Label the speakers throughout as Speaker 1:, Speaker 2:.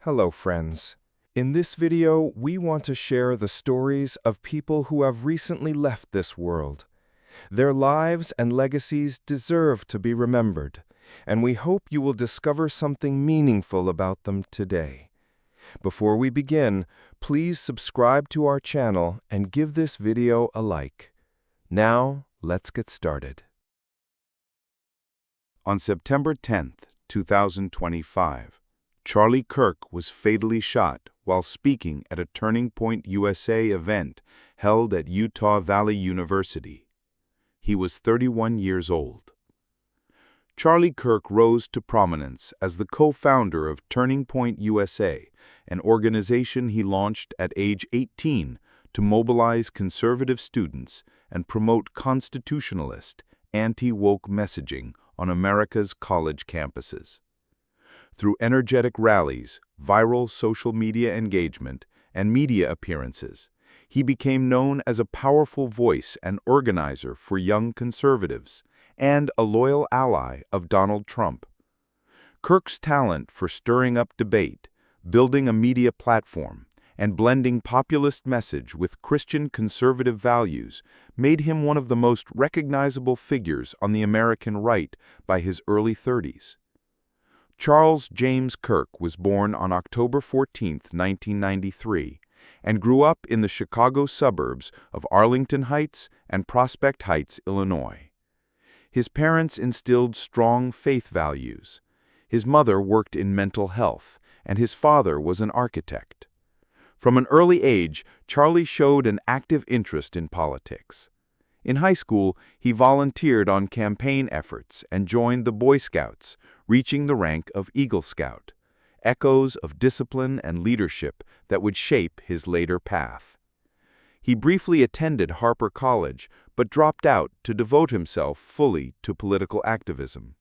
Speaker 1: Hello, friends. In this video, we want to share the stories of people who have recently left this world. Their lives and legacies deserve to be remembered, and we hope you will discover something meaningful about them today. Before we begin, please subscribe to our channel and give this video a like. Now, let's get started.
Speaker 2: On September 10th, 2025, Charlie Kirk was fatally shot while speaking at a Turning Point USA event held at Utah Valley University. He was 31 years old. Charlie Kirk rose to prominence as the co-founder of Turning Point USA, an organization he launched at age 18 to mobilize conservative students and promote constitutionalist, anti-woke messaging on America's college campuses. Through energetic rallies, viral social media engagement, and media appearances, he became known as a powerful voice and organizer for young conservatives and a loyal ally of Donald Trump. Kirk's talent for stirring up debate, building a media platform, and blending populist message with Christian conservative values made him one of the most recognizable figures on the American right by his early 30s. Charles James Kirk was born on October 14, 1993, and grew up in the Chicago suburbs of Arlington Heights and Prospect Heights, Illinois. His parents instilled strong faith values. His mother worked in mental health, and his father was an architect. From an early age, Charlie showed an active interest in politics. In high school, he volunteered on campaign efforts and joined the Boy Scouts, reaching the rank of Eagle Scout, echoes of discipline and leadership that would shape his later path. He briefly attended Harper College, but dropped out to devote himself fully to political activism.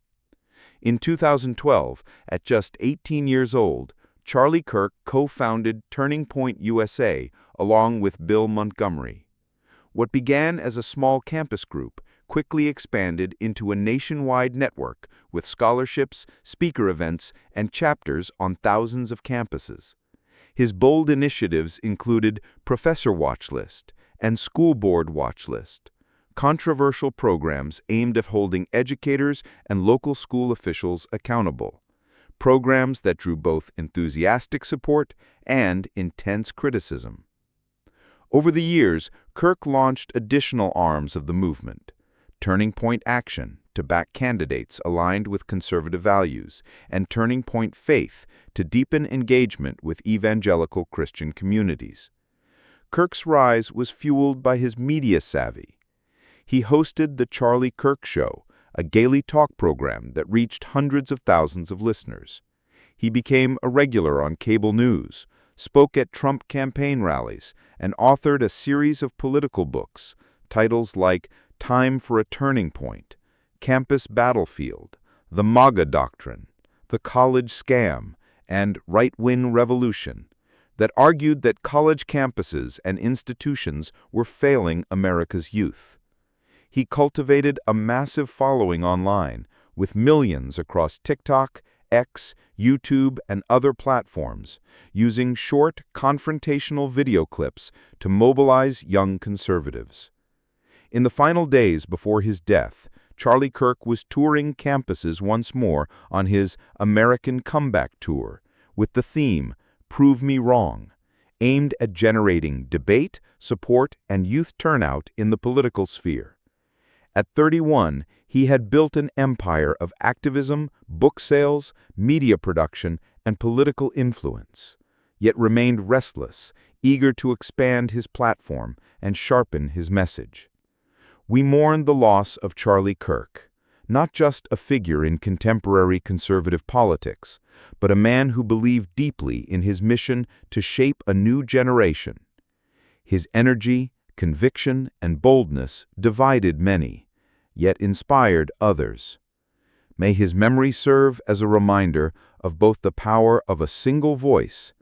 Speaker 2: In 2012, at just 18 years old, Charlie Kirk co-founded Turning Point USA along with Bill Montgomery. What began as a small campus group quickly expanded into a nationwide network with scholarships, speaker events, and chapters on thousands of campuses. His bold initiatives included Professor Watch List and School Board Watch List, controversial programs aimed at holding educators and local school officials accountable, programs that drew both enthusiastic support and intense criticism. Over the years, Kirk launched additional arms of the movement: Turning Point Action to back candidates aligned with conservative values, and Turning Point Faith to deepen engagement with evangelical Christian communities. Kirk's rise was fueled by his media savvy. He hosted The Charlie Kirk Show, a daily talk program that reached hundreds of thousands of listeners. He became a regular on cable news, spoke at Trump campaign rallies, and authored a series of political books, titles like Time for a Turning Point, Campus Battlefield, The MAGA Doctrine, The College Scam, and Right-Wing Revolution, that argued that college campuses and institutions were failing America's youth. He cultivated a massive following online, with millions across TikTok, X, YouTube, and other platforms, using short, confrontational video clips to mobilize young conservatives. In the final days before his death, Charlie Kirk was touring campuses once more on his American Comeback Tour, with the theme, Prove Me Wrong, aimed at generating debate, support, and youth turnout in the political sphere. At 31, he had built an empire of activism, book sales, media production, and political influence, yet remained restless, eager to expand his platform and sharpen his message. We mourn the loss of Charlie Kirk, not just a figure in contemporary conservative politics, but a man who believed deeply in his mission to shape a new generation. His energy, conviction, and boldness divided many, yet inspired others. May his memory serve as a reminder of both the power of a single voice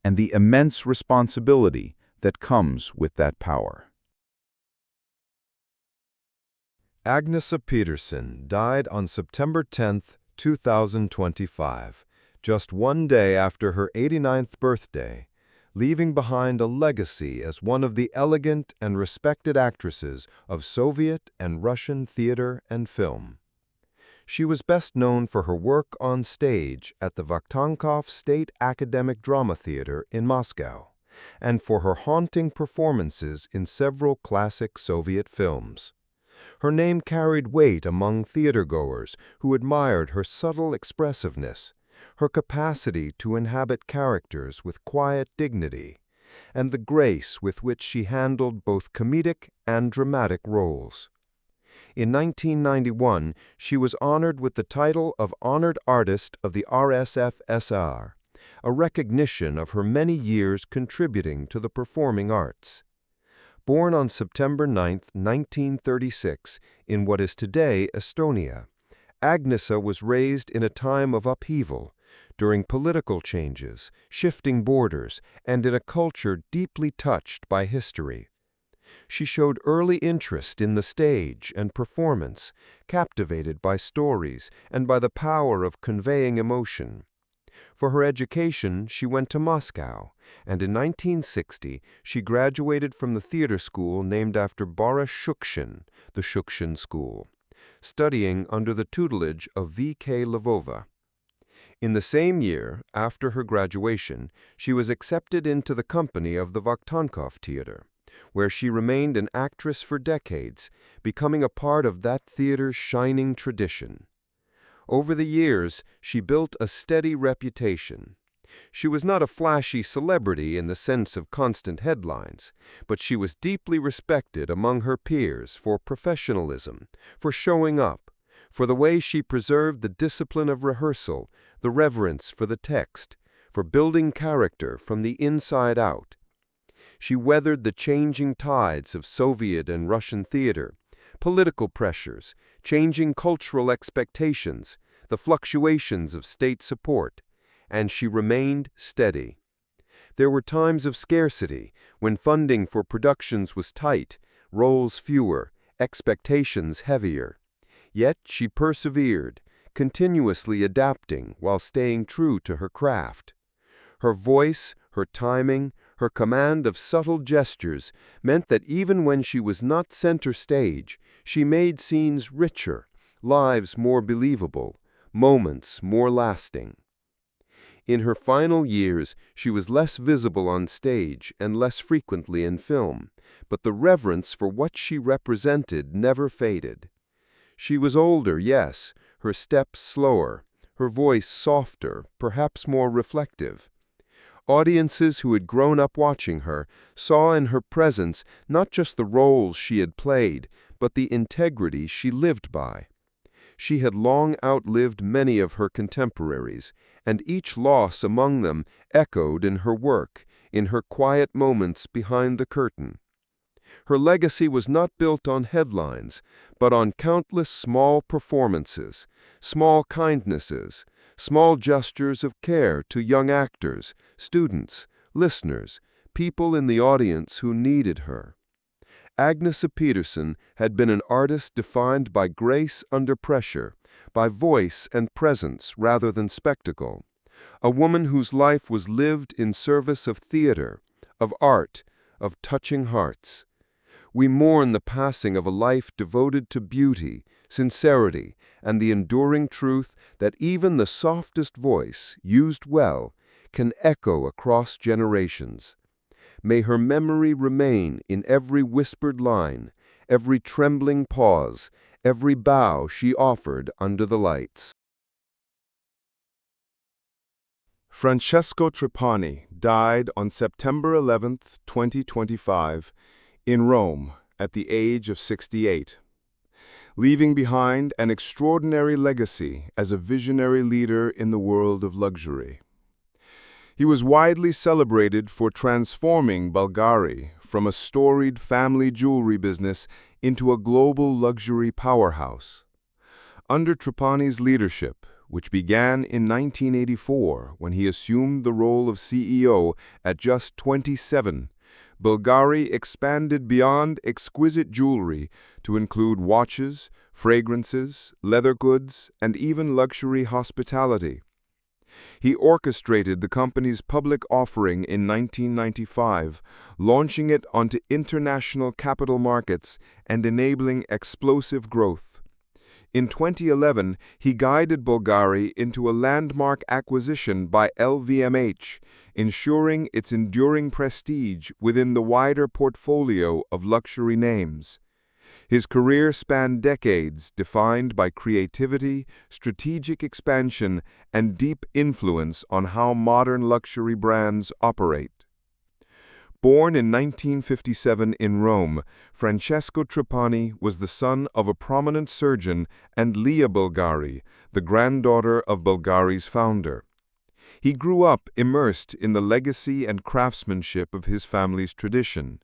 Speaker 2: and the immense responsibility that comes with that power.
Speaker 1: Agnesa Peterson died on September 10, 2025, just one day after her 89th birthday, leaving behind a legacy as one of the elegant and respected actresses of Soviet and Russian theater and film. She was best known for her work on stage at the Vakhtangov State Academic Drama Theater in Moscow, and for her haunting performances in several classic Soviet films. Her name carried weight among theatergoers who admired her subtle expressiveness, her capacity to inhabit characters with quiet dignity, and the grace with which she handled both comedic and dramatic roles. In 1991, she was honored with the title of Honored Artist of the RSFSR, a recognition of her many years contributing to the performing arts. Born on September 9, 1936, in what is today Estonia, Agnesa was raised in a time of upheaval, during political changes, shifting borders, and in a culture deeply touched by history. She showed early interest in the stage and performance, captivated by stories and by the power of conveying emotion. For her education, she went to Moscow, and in 1960 she graduated from the theater school named after Boris Shukshin, the Shukshin School, studying under the tutelage of V.K. Lvova. In the same year, after her graduation, she was accepted into the company of the Vakhtangov Theater, where she remained an actress for decades, becoming a part of that theater's shining tradition. Over the years, she built a steady reputation. She was not a flashy celebrity in the sense of constant headlines, but she was deeply respected among her peers for professionalism, for showing up, for the way she preserved the discipline of rehearsal, the reverence for the text, for building character from the inside out. She weathered the changing tides of Soviet and Russian theater, political pressures, changing cultural expectations, the fluctuations of state support, and she remained steady. There were times of scarcity, when funding for productions was tight, roles fewer, expectations heavier. Yet she persevered, continuously adapting while staying true to her craft. Her voice, her timing, her command of subtle gestures meant that even when she was not center stage, she made scenes richer, lives more believable, moments more lasting. In her final years, she was less visible on stage and less frequently in film, but the reverence for what she represented never faded. She was older, yes, her steps slower, her voice softer, perhaps more reflective. Audiences who had grown up watching her saw in her presence not just the roles she had played, but the integrity she lived by. She had long outlived many of her contemporaries, and each loss among them echoed in her work, in her quiet moments behind the curtain. Her legacy was not built on headlines, but on countless small performances, small kindnesses, small gestures of care to young actors, students, listeners, people in the audience who needed her. Agnesa Peterson had been an artist defined by grace under pressure, by voice and presence rather than spectacle, a woman whose life was lived in service of theater, of art, of touching hearts. We mourn the passing of a life devoted to beauty, sincerity, and the enduring truth that even the softest voice, used well, can echo across generations. May her memory remain in every whispered line, every trembling pause, every bow she offered under the lights.
Speaker 2: Francesco Trapani died on September 11, 2025, in Rome at the age of 68, leaving behind an extraordinary legacy as a visionary leader in the world of luxury. He was widely celebrated for transforming Bulgari from a storied family jewelry business into a global luxury powerhouse. Under Trapani's leadership, which began in 1984 when he assumed the role of CEO at just 27, Bulgari expanded beyond exquisite jewelry to include watches, fragrances, leather goods, and even luxury hospitality.
Speaker 1: He orchestrated the company's public offering in 1995, launching it onto international capital markets and enabling explosive growth. In 2011, he guided Bulgari into a landmark acquisition by LVMH, ensuring its enduring prestige within the wider portfolio of luxury names. His career spanned decades, defined by creativity, strategic expansion, and deep influence on how modern luxury brands operate. Born in 1957 in Rome, Francesco Trapani was the son of a prominent surgeon and Lia Bulgari, the granddaughter of Bulgari's founder. He grew up immersed in the legacy and craftsmanship of his family's tradition,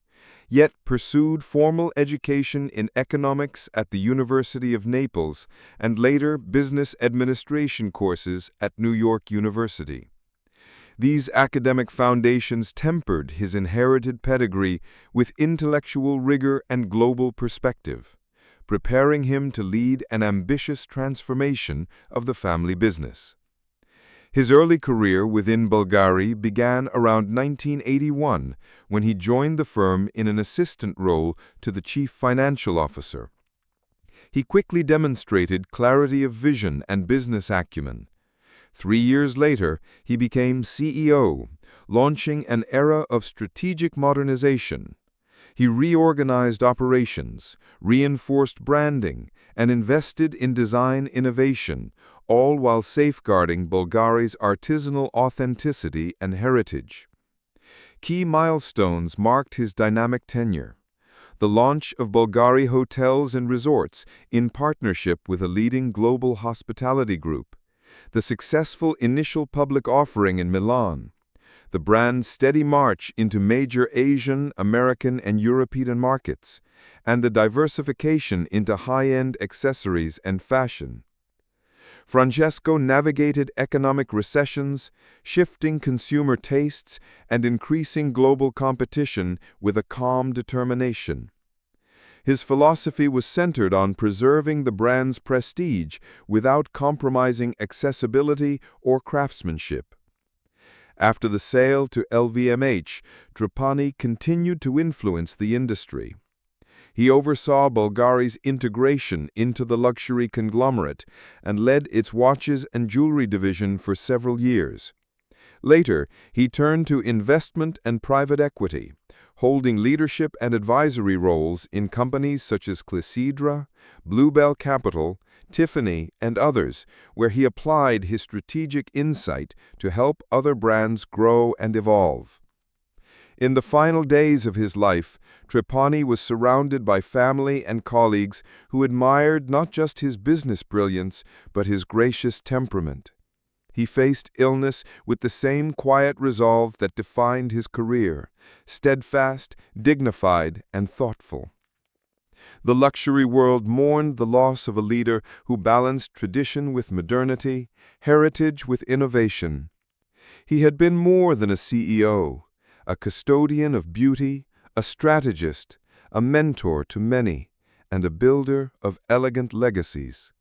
Speaker 1: yet pursued formal education in economics at the University of Naples and later business administration courses at New York University. These academic foundations tempered his inherited pedigree with intellectual rigor and global perspective, preparing him to lead an ambitious transformation of the family business. His early career within Bulgari began around 1981 when he joined the firm in an assistant role to the chief financial officer. He quickly demonstrated clarity of vision and business acumen. 3 years later, he became CEO, launching an era of strategic modernization. He reorganized operations, reinforced branding, and invested in design innovation, all while safeguarding Bulgari's artisanal authenticity and heritage. Key milestones marked his dynamic tenure. The launch of Bulgari Hotels and Resorts in partnership with a leading global hospitality group, the successful initial public offering in Milan, the brand's steady march into major Asian, American, and European markets, and the diversification into high-end accessories and fashion. Francesco navigated economic recessions, shifting consumer tastes, and increasing global competition with a calm determination. His philosophy was centered on preserving the brand's prestige without compromising accessibility or craftsmanship. After the sale to LVMH, Trapani continued to influence the industry. He oversaw Bulgari's integration into the luxury conglomerate and led its watches and jewelry division for several years. Later, he turned to investment and private equity, holding leadership and advisory roles in companies such as Clepsydra, Bluebell Capital, Tiffany, and others, where he applied his strategic insight to help other brands grow and evolve. In the final days of his life, Trapani was surrounded by family and colleagues who admired not just his business brilliance, but his gracious temperament. He faced illness with the same quiet resolve that defined his career, steadfast, dignified, and thoughtful. The luxury world mourned the loss of a leader who balanced tradition with modernity, heritage with innovation. He had been more than a CEO, a custodian of beauty, a strategist, a mentor to many, and a builder of elegant legacies.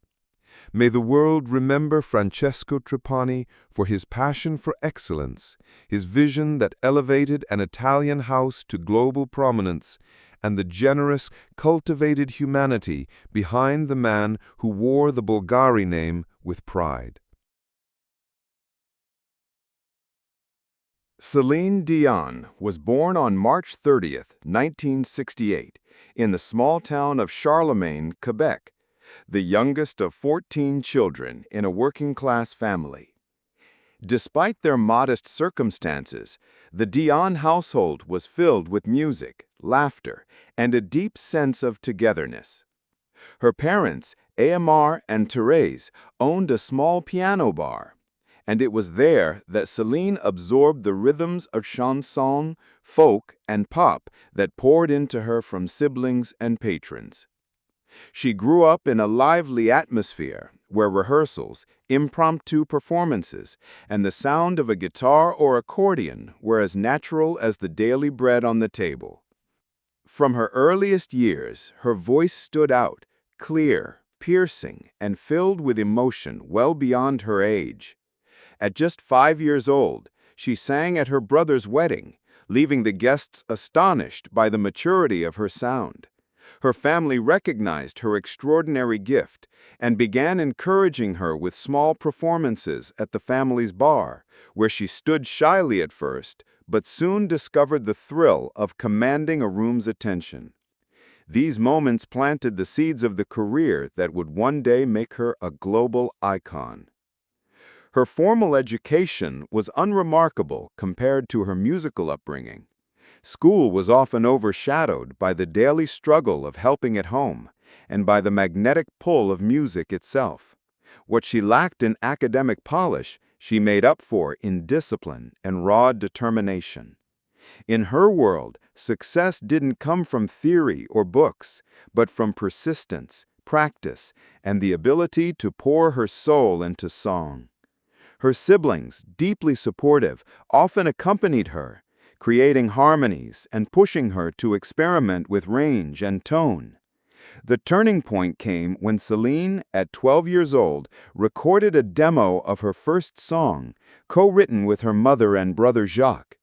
Speaker 1: May the world remember Francesco Trapani for his passion for excellence, his vision that elevated an Italian house to global prominence, and the generous, cultivated humanity behind the man who wore the Bulgari name with pride.
Speaker 2: Celine Dion was born on March 30, 1968, in the small town of Charlemagne, Quebec, the youngest of 14 children in a working-class family. Despite their modest circumstances, the Dion household was filled with music, laughter, and a deep sense of togetherness. Her parents, Aymar and Thérèse, owned a small piano bar, and it was there that Celine absorbed the rhythms of chanson, folk, and pop that poured into her from siblings and patrons. She grew up in a lively atmosphere where rehearsals, impromptu performances, and the sound of a guitar or accordion were as natural as the daily bread on the table. From her earliest years, her voice stood out, clear, piercing, and filled with emotion well beyond her age. At just 5 years old, she sang at her brother's wedding, leaving the guests astonished by the maturity of her sound. Her family recognized her extraordinary gift and began encouraging her with small performances at the family's bar, where she stood shyly at first, but soon discovered the thrill of commanding a room's attention. These moments planted the seeds of the career that would one day make her a global icon. Her formal education was unremarkable compared to her musical upbringing. School was often overshadowed by the daily struggle of helping at home and by the magnetic pull of music itself. What she lacked in academic polish, she made up for in discipline and raw determination. In her world, success didn't come from theory or books, but from persistence, practice, and the ability to pour her soul into song. Her siblings, deeply supportive, often accompanied her, creating harmonies and pushing her to experiment with range and tone. The turning point came when Celine, at 12 years old, recorded a demo of her first song, co-written with her mother and brother Jacques.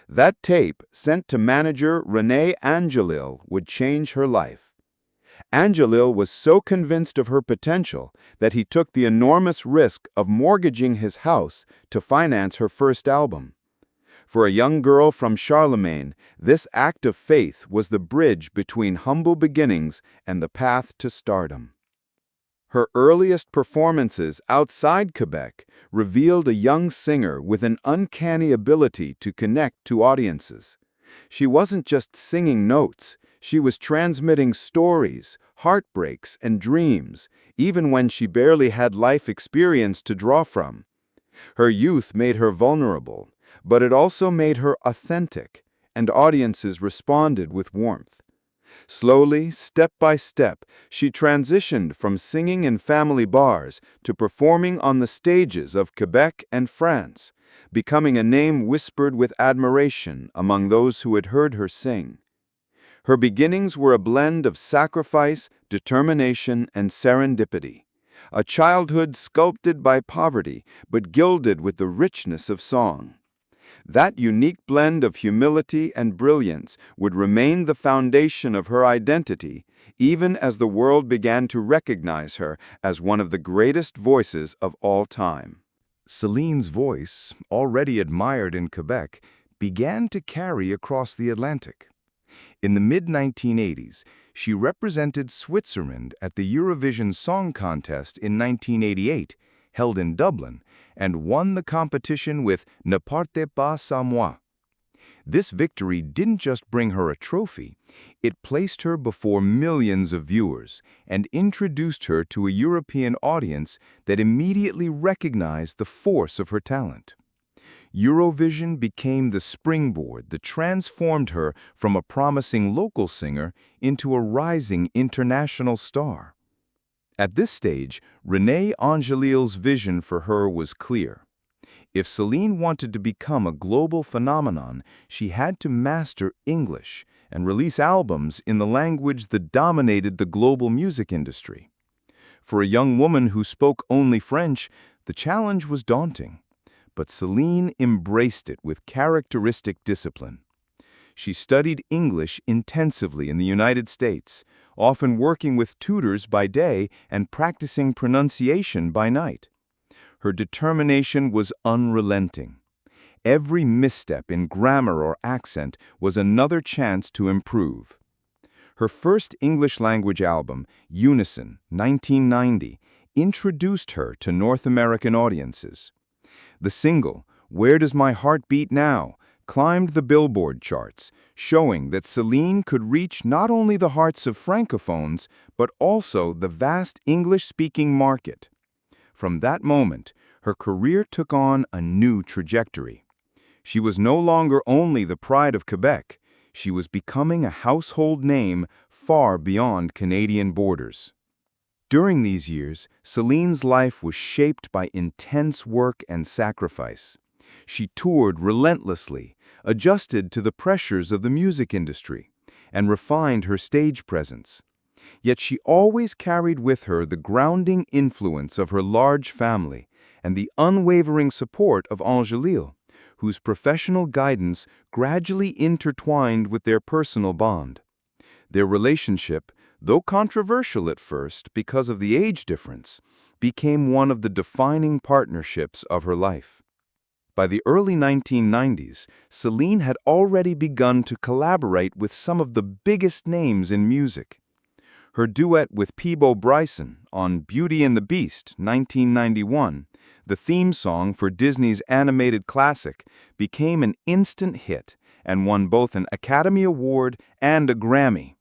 Speaker 2: That tape, sent to manager René Angelil, would change her life. Angelil was so convinced of her potential that he took the enormous risk of mortgaging his house to finance her first album. For a young girl from Charlemagne, this act of faith was the bridge between humble beginnings and the path to stardom. Her earliest performances outside Quebec revealed a young singer with an uncanny ability to connect to audiences. She wasn't just singing notes, she was transmitting stories, heartbreaks, and dreams, even when she barely had life experience to draw from. Her youth made her vulnerable, but it also made her authentic, and audiences responded with warmth. Slowly, step by step, she transitioned from singing in family bars to performing on the stages of Quebec and France, becoming a name whispered with admiration among those who had heard her sing. Her beginnings were a blend of sacrifice, determination, and serendipity, a childhood sculpted by poverty but gilded with the richness of song. That unique blend of humility and brilliance would remain the foundation of her identity, even as the world began to recognize her as one of the greatest voices of all time.
Speaker 1: Celine's voice, already admired in Quebec, began to carry across the Atlantic. In the mid-1980s, she represented Switzerland at the Eurovision Song Contest in 1988, held in Dublin, and won the competition with Ne partez pas sans moi. This victory didn't just bring her a trophy, it placed her before millions of viewers and introduced her to a European audience that immediately recognized the force of her talent. Eurovision became the springboard that transformed her from a promising local singer into a rising international star. At this stage, René Angelil's vision for her was clear. If Celine wanted to become a global phenomenon, she had to master English and release albums in the language that dominated the global music industry. For a young woman who spoke only French, the challenge was daunting. But Celine embraced it with characteristic discipline. She studied English intensively in the United States, often working with tutors by day and practicing pronunciation by night. Her determination was unrelenting. Every misstep in grammar or accent was another chance to improve. Her first English-language album, Unison, 1990, introduced her to North American audiences. The single, Where Does My Heart Beat Now?, climbed the Billboard charts, showing that Celine could reach not only the hearts of francophones, but also the vast English-speaking market. From that moment, her career took on a new trajectory. She was no longer only the pride of Quebec, she was becoming a household name far beyond Canadian borders. During these years, Celine's life was shaped by intense work and sacrifice. She toured relentlessly, adjusted to the pressures of the music industry, and refined her stage presence. Yet she always carried with her the grounding influence of her large family
Speaker 2: and the unwavering support of Angelil, whose professional guidance gradually intertwined with their personal bond. Their relationship, though controversial at first because of the age difference, became one of the defining partnerships of her life. By the early 1990s, Celine had already begun to collaborate with some of the biggest names in music. Her duet with Peabo Bryson on Beauty and the Beast, 1991, the theme song for Disney's animated classic, became an instant hit and won both an Academy Award and a Grammy.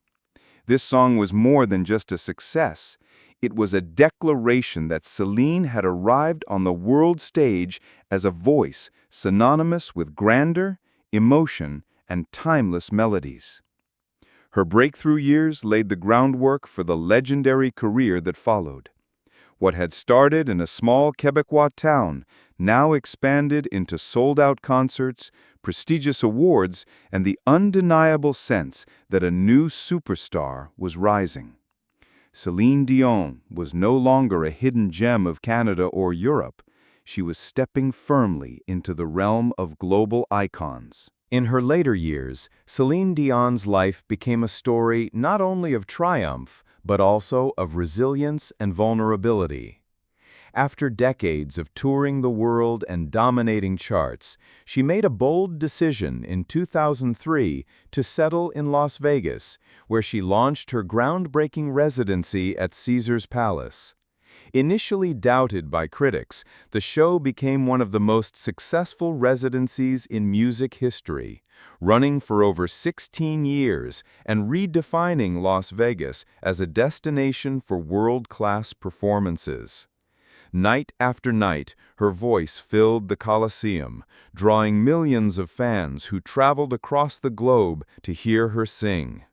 Speaker 2: This song was more than just a success. It was a declaration that Celine had arrived on the world stage as a voice synonymous with grandeur, emotion, and timeless melodies. Her breakthrough years laid the groundwork for the legendary career that followed. What had started in a small Quebecois town now expanded into sold-out concerts, prestigious awards, and the undeniable sense that a new superstar was rising. Celine Dion was no longer a hidden gem of Canada or Europe. She was stepping firmly into the realm of global icons.
Speaker 1: In her later years, Celine Dion's life became a story not only of triumph, but also of resilience and vulnerability. After decades of touring the world and dominating charts, she made a bold decision in 2003 to settle in Las Vegas, where she launched her groundbreaking residency at Caesars Palace. Initially doubted by critics, the show became one of the most successful residencies in music history, running for over 16 years and redefining Las Vegas as a destination for world-class performances. Night after night, her voice filled the Colosseum, drawing millions of fans who traveled across the globe to hear her sing.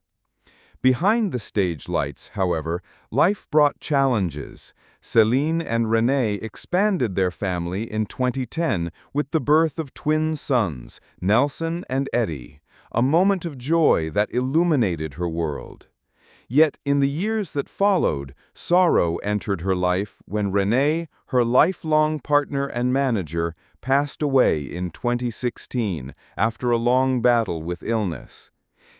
Speaker 1: Behind the stage lights, however, life brought challenges. Celine and René expanded their family in 2010 with the birth of twin sons, Nelson and Eddie, a moment of joy that illuminated her world. Yet in the years that followed, sorrow entered her life when René, her lifelong partner and manager, passed away in 2016 after a long battle with illness.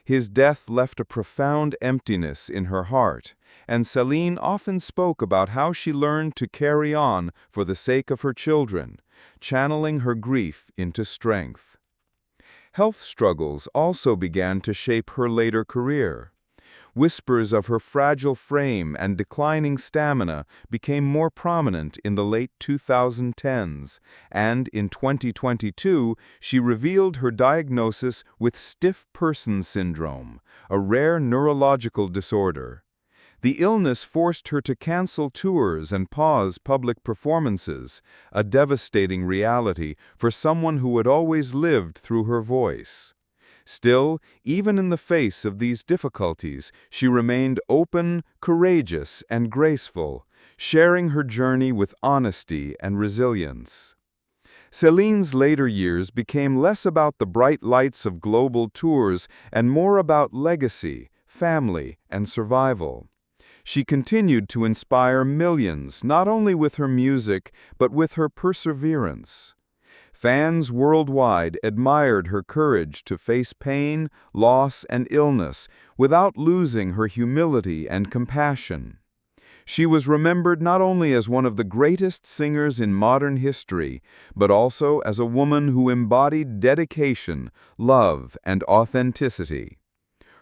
Speaker 1: His death left a profound emptiness in her heart, and Celine often spoke about how she learned to carry on for the sake of her children, channeling her grief into strength. Health struggles also began to shape her later career. Whispers of her fragile frame and declining stamina became more prominent in the late 2010s, and in 2022, she revealed her diagnosis with stiff person syndrome, a rare neurological disorder. The illness forced her to cancel tours and pause public performances, a devastating reality for someone who had always lived through her voice. Still, even in the face of these difficulties, she remained open, courageous, and graceful, sharing her journey with honesty and resilience. Celine's later years became less about the bright lights of global tours and more about legacy, family, and survival. She continued to inspire millions, not only with her music, but with her perseverance. Fans worldwide admired her courage to face pain, loss, and illness without losing her humility and compassion. She was remembered not only as one of the greatest singers in modern history, but also as a woman who embodied dedication, love, and authenticity.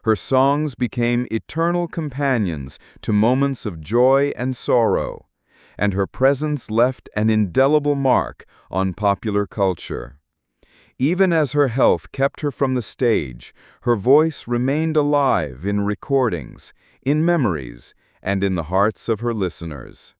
Speaker 1: Her songs became eternal companions to moments of joy and sorrow, and her presence left an indelible mark on popular culture. Even as her health kept her from the stage, her voice remained alive in recordings, in memories, and in the hearts of her listeners.